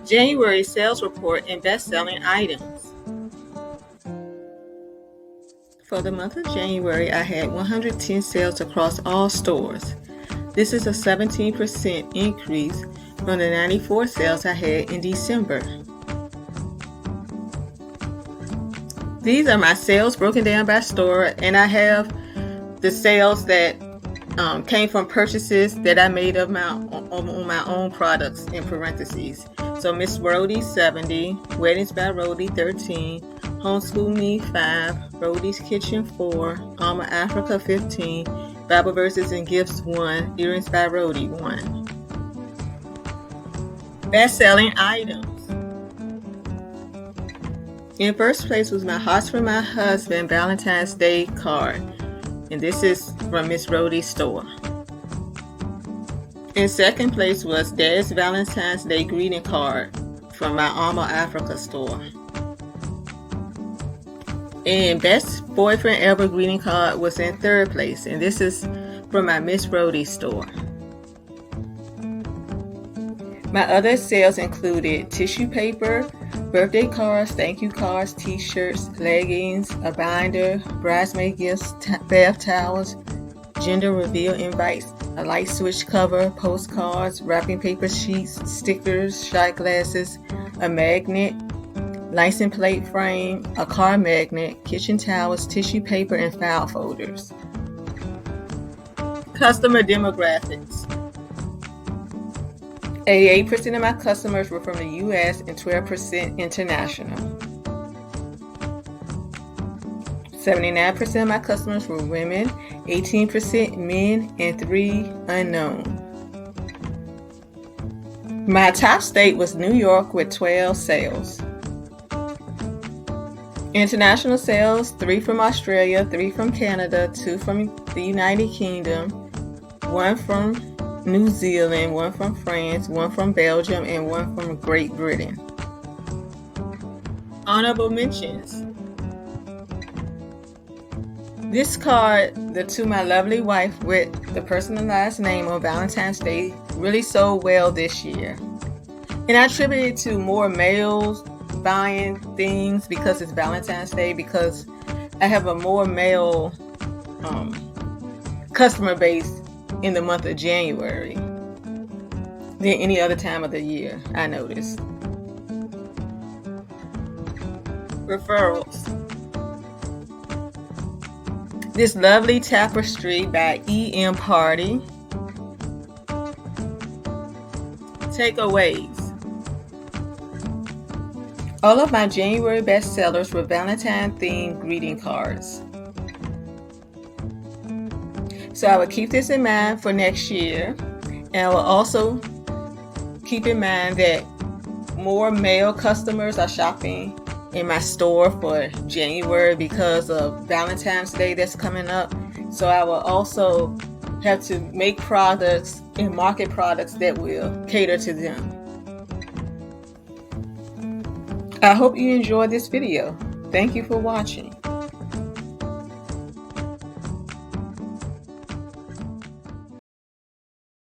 January sales report and best-selling items. For the month of January, I had 110 sales across all stores. This is a 17% increase from the 94 sales I had in December. These are my sales broken down by store, and I have the sales that came from purchases that I made on my own products in parentheses. So Miss Rhoadie 70, Weddings by Rhoadie 13, Homeschool Me 5, Rhodie's Kitchen 4, Alma Africa 15, Bible Verses and Gifts 1, Earrings by Rhoadie 1. Best-selling items. In first place was my Hearts for My Husband Valentine's Day card, and this is from Miss Rhoadie's store. In second place was Dad's Valentine's Day greeting card from my Alma Africa store. And Best Boyfriend Ever greeting card was in third place, and this is from my Miss Rhoadie store. My other sales included tissue paper, birthday cards, thank you cards, t-shirts, leggings, a binder, bridesmaid gifts, bath towels, gender reveal invites, a light switch cover, postcards, wrapping paper sheets, stickers, shot glasses, a magnet, license plate frame, a car magnet, kitchen towels, tissue paper, and file folders. Customer demographics. 88% of my customers were from the U.S. and 12% international. 79% of my customers were women, 18% men, and 3 unknown. My top state was New York with 12 sales. International sales, 3 from Australia, 3 from Canada, 2 from the United Kingdom, 1 from New Zealand, 1 from France, 1 from Belgium, and 1 from Great Britain. Honorable mentions. This card, the To My Lovely Wife with the personalized name on Valentine's Day, really sold well this year. And I attribute it to more males buying things because it's Valentine's Day, because I have a more male customer base in the month of January than any other time of the year, I noticed. Referrals. This lovely tapestry by E.M. Party. Takeaways. All of my January bestsellers were Valentine-themed greeting cards. So I will keep this in mind for next year, and I will also keep in mind that more male customers are shopping in my store for January because of Valentine's Day that's coming up. So I will also have to make products and market products that will cater to them. I hope you enjoyed this video. Thank you for watching.